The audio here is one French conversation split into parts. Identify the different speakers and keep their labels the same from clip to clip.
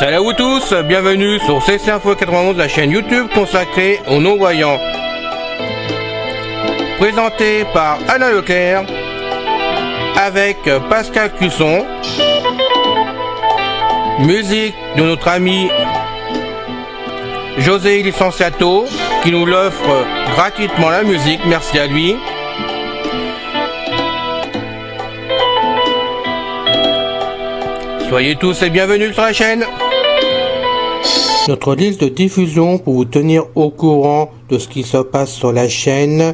Speaker 1: Salut à vous tous, bienvenue sur CC Info 91, la chaîne YouTube consacrée aux non-voyants. Présenté par Alain Leclerc, avec Pascal Cusson, musique de notre ami José Licenciato, qui nous l'offre gratuitement la musique, merci à lui. Soyez tous et bienvenus sur la chaîne. Notre liste de diffusion pour vous tenir au courant de ce qui se passe sur la chaîne.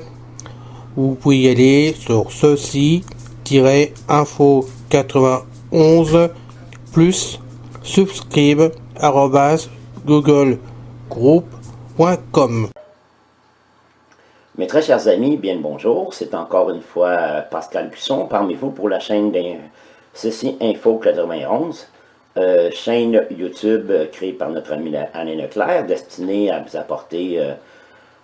Speaker 1: Vous pouvez y aller sur ceci-info91 plus subscribe @googlegroup.com.
Speaker 2: Mes très chers amis, bien le bonjour. C'est encore une fois Pascal Cusson parmi vous pour la chaîne Ceci Info 91, chaîne YouTube créée par notre ami Alain Leclerc, destinée à vous apporter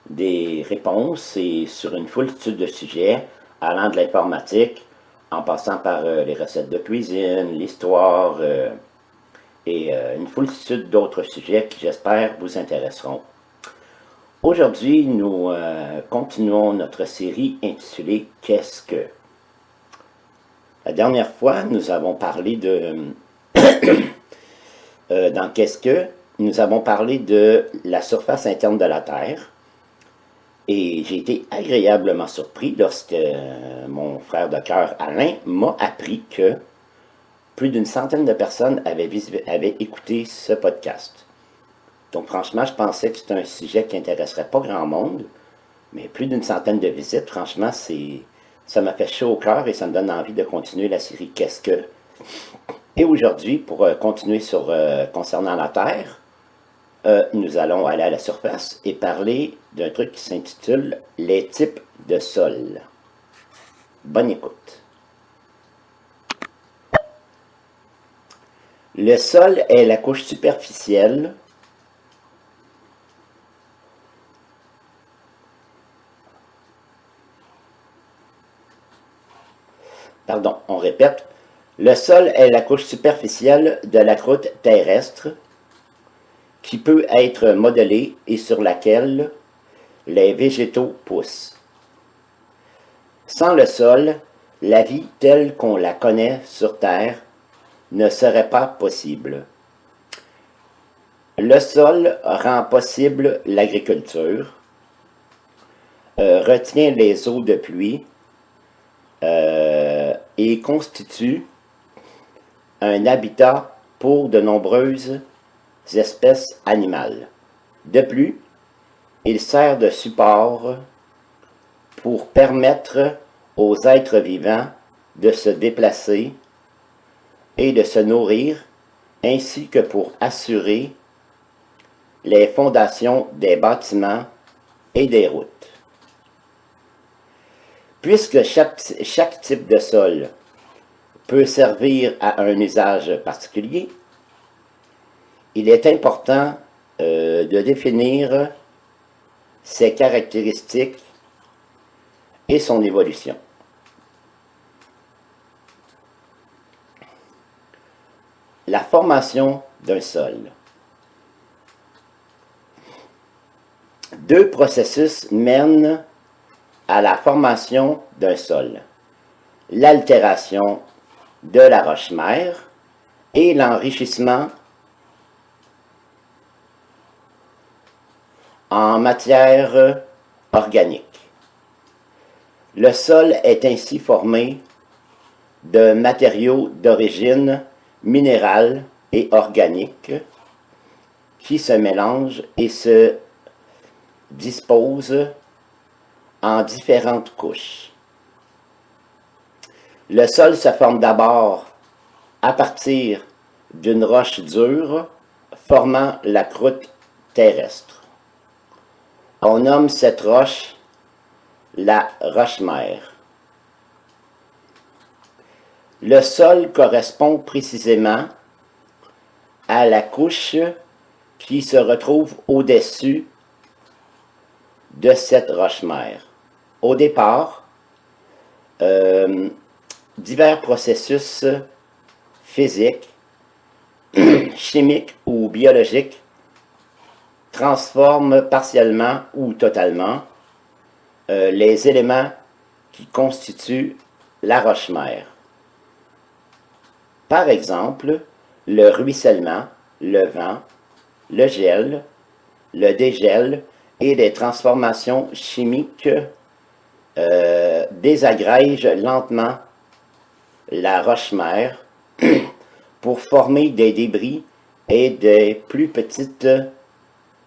Speaker 2: des réponses et sur une foultitude de sujets allant de l'informatique, en passant par les recettes de cuisine, l'histoire et une foultitude d'autres sujets qui j'espère vous intéresseront. Aujourd'hui, nous continuons notre série intitulée « Qu'est-ce que ?» La dernière fois, nous avons parlé de... dans « Qu'est-ce que ?» nous avons parlé de la surface interne de la Terre. Et j'ai été agréablement surpris lorsque mon frère de cœur Alain m'a appris que plus d'une centaine de personnes avaient écouté ce podcast. Donc franchement, je pensais que c'était un sujet qui n'intéresserait pas grand monde, mais plus d'une centaine de visites, franchement, ça m'a fait chaud au cœur et ça me donne envie de continuer la série « Qu'est-ce que ?» Et aujourd'hui, pour continuer concernant la Terre, nous allons aller à la surface et parler d'un truc qui s'intitule « Les types de sol ». Bonne écoute. Le sol est la couche superficielle Pardon, on répète. Le sol est la couche superficielle de la croûte terrestre qui peut être modelée et sur laquelle les végétaux poussent. Sans le sol, la vie telle qu'on la connaît sur Terre ne serait pas possible. Le sol rend possible l'agriculture, retient les eaux de pluie, et constitue un habitat pour de nombreuses espèces animales. De plus, il sert de support pour permettre aux êtres vivants de se déplacer et de se nourrir, ainsi que pour assurer les fondations des bâtiments et des routes. Puisque chaque type de sol peut servir à un usage particulier, il est important de définir ses caractéristiques et son évolution. La formation d'un sol. Deux processus mènent à la formation d'un sol, l'altération de la roche-mère et l'enrichissement en matière organique. Le sol est ainsi formé de matériaux d'origine minérale et organique qui se mélangent et se disposent en différentes couches. Le sol se forme d'abord à partir d'une roche dure formant la croûte terrestre. On nomme cette roche la roche-mère. Le sol correspond précisément à la couche qui se retrouve au-dessus de cette roche-mère. Au départ, divers processus physiques chimiques ou biologiques transforment partiellement ou totalement les éléments qui constituent la roche-mère. Par exemple, le ruissellement, le vent, le gel, le dégel et des transformations chimiques désagrègent lentement la roche-mère pour former des débris et des plus petites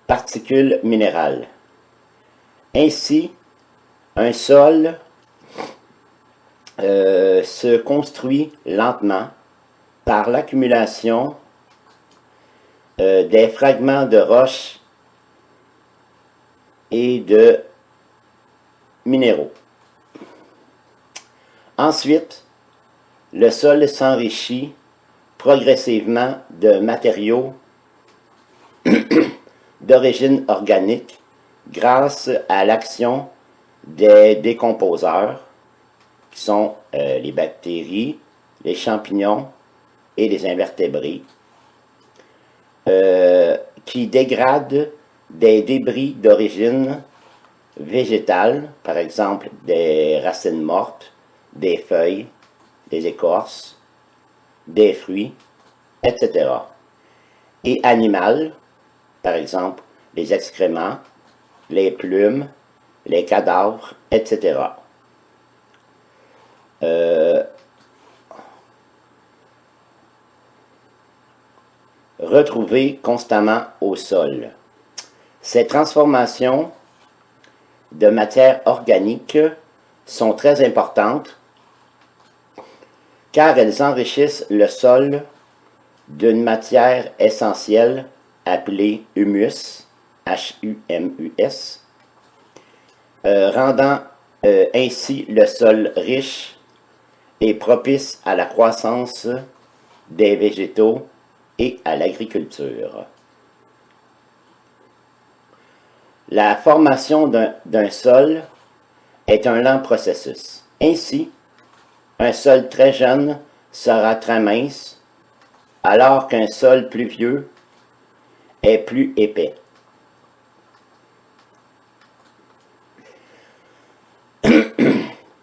Speaker 2: particules minérales. Ainsi, un sol se construit lentement par l'accumulation des fragments de roches et de minéraux. Ensuite, le sol s'enrichit progressivement de matériaux d'origine organique grâce à l'action des décomposeurs, qui sont les bactéries, les champignons et les invertébrés, qui dégradent des débris d'origine végétale, par exemple des racines mortes, des feuilles, des écorces, des fruits, etc. Et animales, par exemple les excréments, les plumes, les cadavres, etc. Retrouvés constamment au sol. Ces transformations de matière organique sont très importantes car elles enrichissent le sol d'une matière essentielle appelée humus, H-U-M-U-S, rendant ainsi le sol riche et propice à la croissance des végétaux et à l'agriculture. La formation d'un sol est un lent processus. Ainsi, un sol très jeune sera très mince, alors qu'un sol plus vieux est plus épais.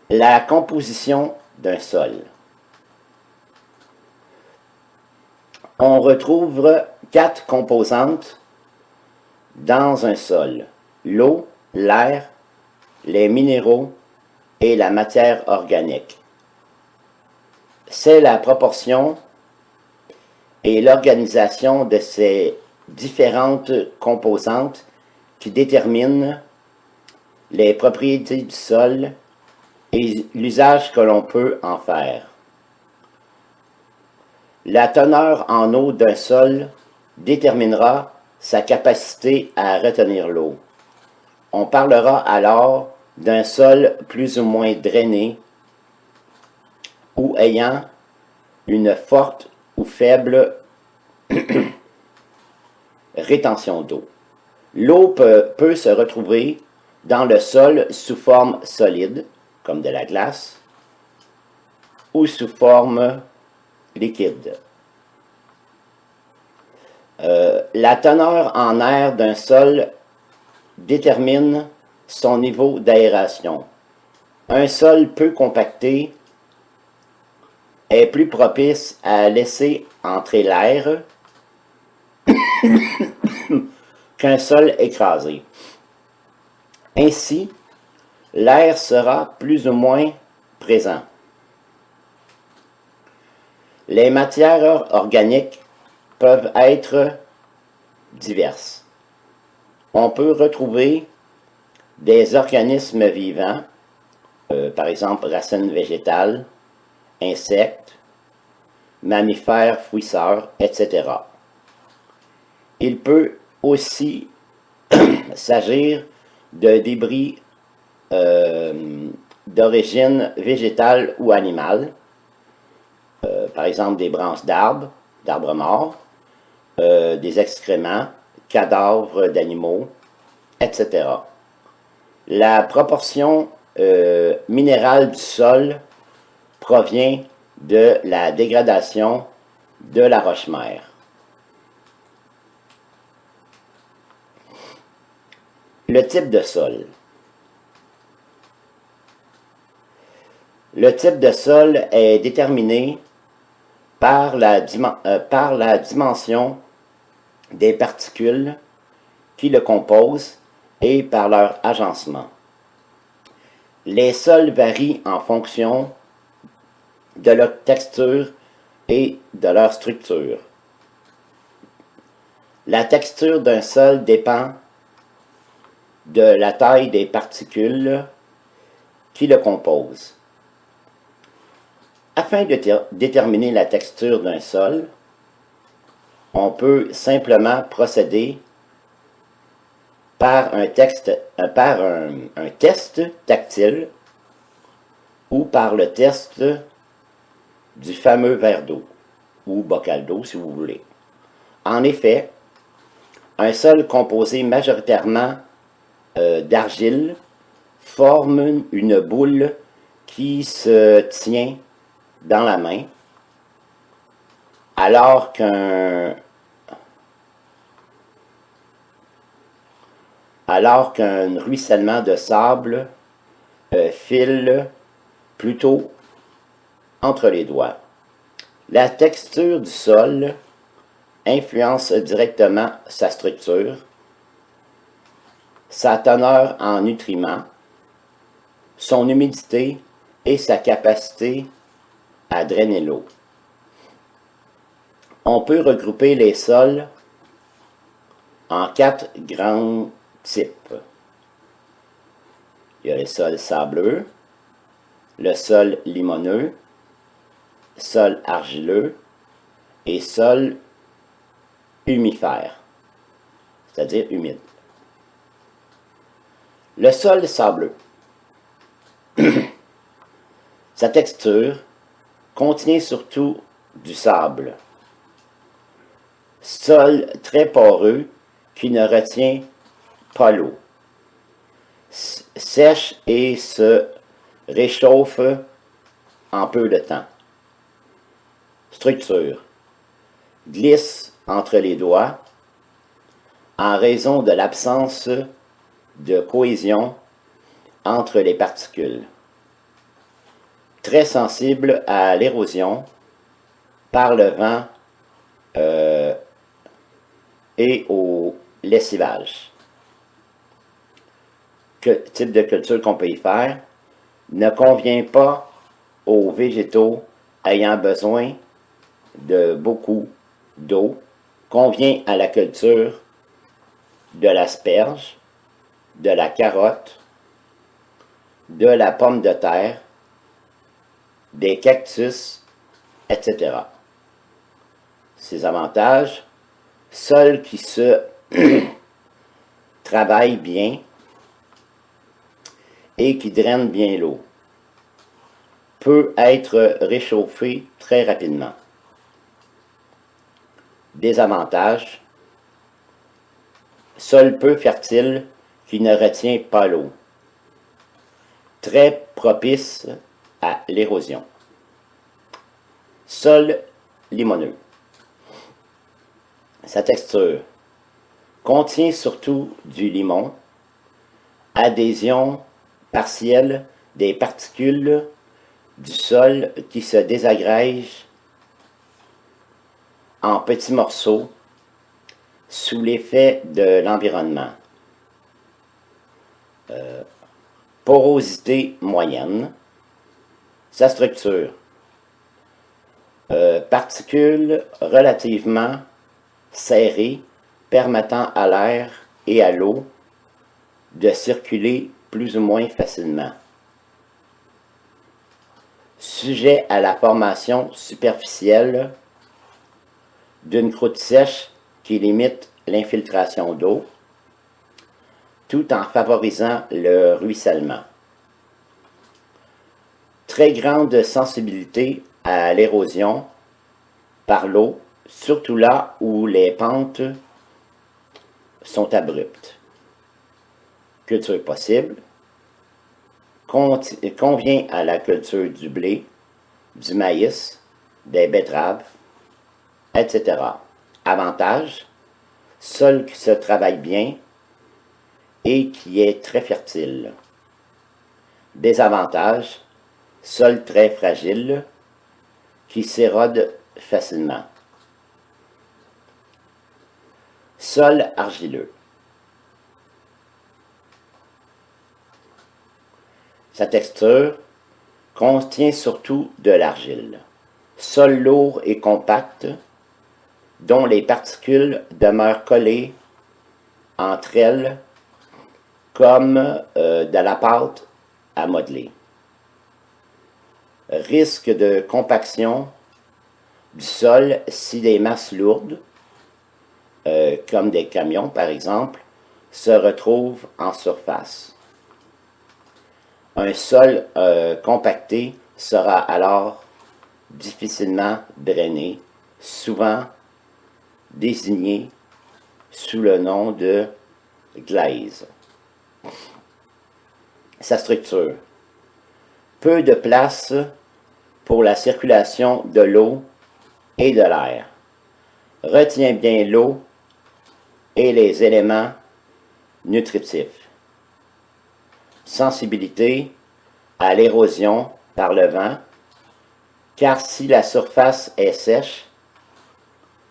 Speaker 2: La composition d'un sol. On retrouve 4 composantes dans un sol: l'eau, l'air, les minéraux et la matière organique. C'est la proportion et l'organisation de ces différentes composantes qui déterminent les propriétés du sol et l'usage que l'on peut en faire. La teneur en eau d'un sol déterminera sa capacité à retenir l'eau. On parlera alors d'un sol plus ou moins drainé ou ayant une forte ou faible rétention d'eau. L'eau peut se retrouver dans le sol sous forme solide, comme de la glace, ou sous forme liquide. La teneur en air d'un sol détermine son niveau d'aération. Un sol peu compacté est plus propice à laisser entrer l'air qu'un sol écrasé. Ainsi, l'air sera plus ou moins présent. Les matières organiques peuvent être diverses. On peut retrouver des organismes vivants, par exemple racines végétales, insectes, mammifères, fouisseurs, etc. Il peut aussi s'agir de débris d'origine végétale ou animale, par exemple des branches d'arbres morts, des excréments, cadavres d'animaux, etc. La proportion minérale du sol provient de la dégradation de la roche-mère. Le type de sol. Le type de sol est déterminé par la dimension des particules qui le composent et par leur agencement. Les sols varient en fonction de leur texture et de leur structure. La texture d'un sol dépend de la taille des particules qui le composent. Afin de déterminer la texture d'un sol, on peut simplement procéder par un test tactile ou par le test du fameux verre d'eau ou bocal d'eau si vous voulez. En effet, un sol composé majoritairement d'argile forme une boule qui se tient dans la main, alors qu'un ruissellement de sable file plutôt entre les doigts. La texture du sol influence directement sa structure, sa teneur en nutriments, son humidité et sa capacité à drainer l'eau. On peut regrouper les sols en 4 grands types. Il y a le sol sableux, le sol limoneux, sol argileux et sol humifère, c'est-à-dire humide. Le sol sableux. Sa texture contient surtout du sable. Sol très poreux qui ne retient pas l'eau. Sèche et se réchauffe en peu de temps. Structure. Glisse entre les doigts en raison de l'absence de cohésion entre les particules. Très sensible à l'érosion par le vent et au lessivage. Quel type de culture qu'on peut y faire ne convient pas aux végétaux ayant besoin de beaucoup d'eau, convient à la culture de l'asperge, de la carotte, de la pomme de terre, des cactus, etc. Ses avantages, sol qui se travaille bien et qui draine bien l'eau, peut être réchauffé très rapidement. Désavantages, sol peu fertile qui ne retient pas l'eau, très propice à l'érosion. Sol limoneux. Sa texture contient surtout du limon, adhésion partielle des particules du sol qui se désagrègent en petits morceaux sous l'effet de l'environnement. Porosité moyenne. Sa structure. Particules relativement serrées permettant à l'air et à l'eau de circuler plus ou moins facilement. Sujet à la formation superficielle d'une croûte sèche qui limite l'infiltration d'eau, tout en favorisant le ruissellement. Très grande sensibilité à l'érosion par l'eau, surtout là où les pentes sont abruptes. Culture possible. Convient à la culture du blé, du maïs, des betteraves, etc. Avantage, sol qui se travaille bien et qui est très fertile. Désavantage, sol très fragile qui s'érode facilement. Sol argileux. Sa texture contient surtout de l'argile. Sol lourd et compact, dont les particules demeurent collées entre elles comme de la pâte à modeler. Risque de compaction du sol si des masses lourdes, comme des camions par exemple, se retrouvent en surface. Un sol compacté sera alors difficilement drainé, souvent désigné sous le nom de glaise. Sa structure. Peu de place pour la circulation de l'eau et de l'air. Retient bien l'eau et les éléments nutritifs. Sensibilité à l'érosion par le vent, car si la surface est sèche,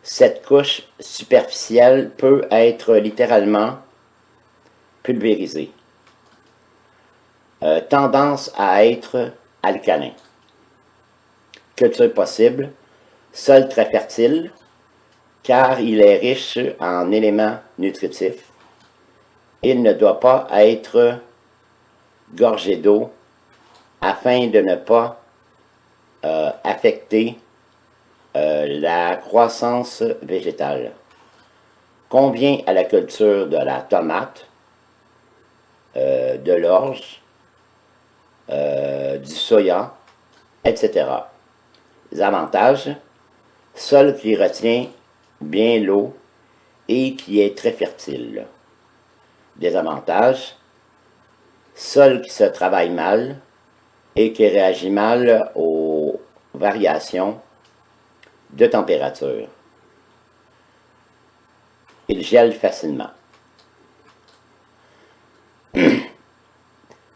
Speaker 2: cette couche superficielle peut être littéralement pulvérisée. Tendance à être alcalin. Culture possible, sol très fertile, car il est riche en éléments nutritifs. Il ne doit pas être gorgé d'eau afin de ne pas affecter la croissance végétale. Convient à la culture de la tomate, de l'orge, du soya, etc. Les avantages, sol qui retient bien l'eau et qui est très fertile. Désavantages, sol qui se travaille mal et qui réagit mal aux variations de température. Il gèle facilement.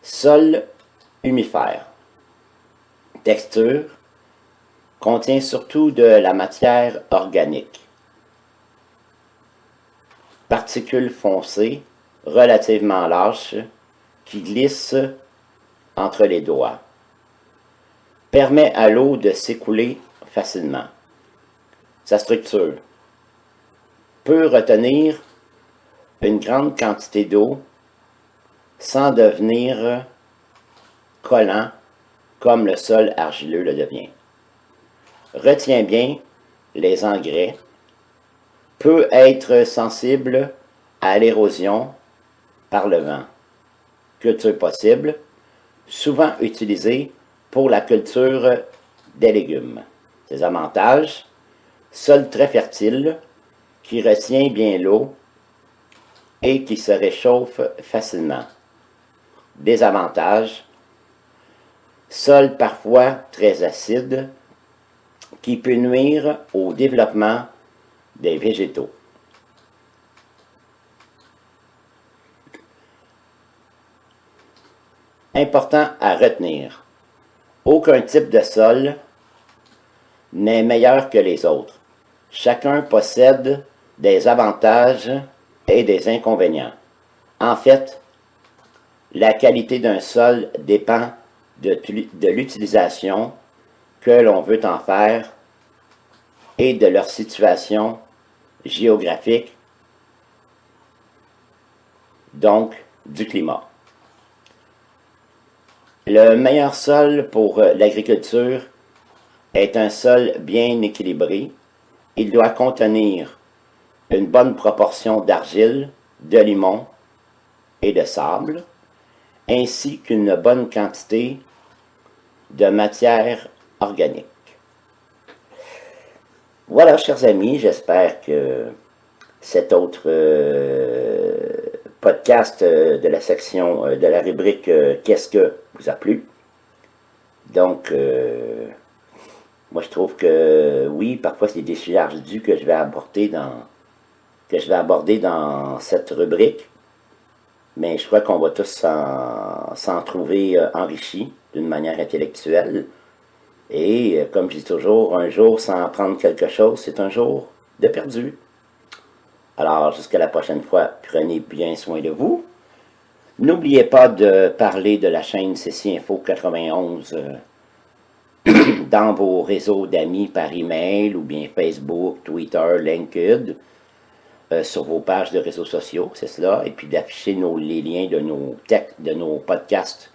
Speaker 2: Sol humifère. Texture contient surtout de la matière organique. Particules foncées, relativement lâches, qui glissent entre les doigts. Permet à l'eau de s'écouler facilement. Sa structure peut retenir une grande quantité d'eau sans devenir collant comme le sol argileux le devient. Retient bien les engrais, peut être sensible à l'érosion par le vent. Culture possible, souvent utilisée pour la culture des légumes. Ses avantages, sol très fertile, qui retient bien l'eau et qui se réchauffe facilement. Désavantages, sol parfois très acide, qui peut nuire au développement des végétaux. Important à retenir, aucun type de sol n'est meilleur que les autres. Chacun possède des avantages et des inconvénients. En fait, la qualité d'un sol dépend de l'utilisation que l'on veut en faire et de leur situation géographique, donc du climat. Le meilleur sol pour l'agriculture est un sol bien équilibré. Il doit contenir une bonne proportion d'argile, de limon et de sable, ainsi qu'une bonne quantité de matière organique. Voilà, chers amis, j'espère que cet autre podcast de la section de la rubrique Qu'est-ce que vous a plu? Donc, moi je trouve que oui, parfois c'est des sujets ardus que je vais aborder dans cette rubrique, Mais je crois qu'on va tous s'en trouver enrichis d'une manière intellectuelle. Et comme je dis toujours, un jour sans apprendre quelque chose, c'est un jour de perdu. Alors, jusqu'à la prochaine fois, prenez bien soin de vous. N'oubliez pas de parler de la chaîne CC Info 91 dans vos réseaux d'amis par email ou bien Facebook, Twitter, LinkedIn, sur vos pages de réseaux sociaux, c'est cela, et puis d'afficher les liens de nos podcasts.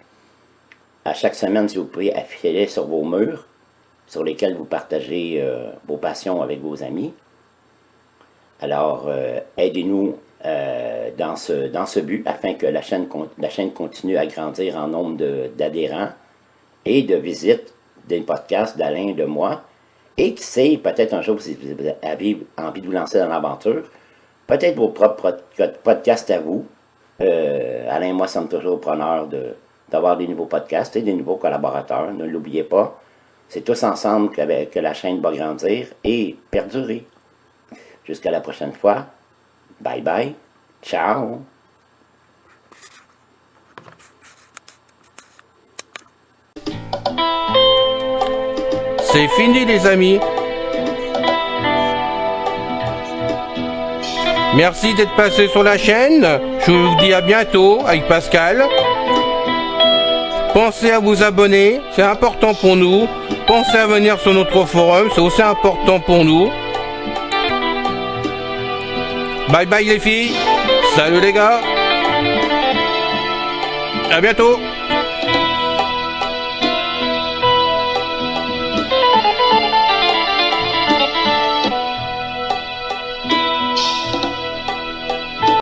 Speaker 2: À chaque semaine, si vous pouvez, afficher-les sur vos murs, sur lesquels vous partagez vos passions avec vos amis. Alors, aidez-nous dans ce but afin que la chaîne continue à grandir en nombre d'adhérents et de visites des podcasts d'Alain et de moi. Et qui sait, peut-être un jour, si vous avez envie de vous lancer dans l'aventure, peut-être vos propres podcasts à vous. Alain et moi sommes toujours preneurs d'avoir des nouveaux podcasts et des nouveaux collaborateurs. Ne l'oubliez pas, c'est tous ensemble que la chaîne va grandir et perdurer. Jusqu'à la prochaine fois. Bye bye. Ciao.
Speaker 1: C'est fini les amis. Merci d'être passé sur la chaîne. Je vous dis à bientôt avec Pascal. Pensez à vous abonner, c'est important pour nous. Pensez à venir sur notre forum, c'est aussi important pour nous. Bye bye les filles. Salut les gars. À bientôt.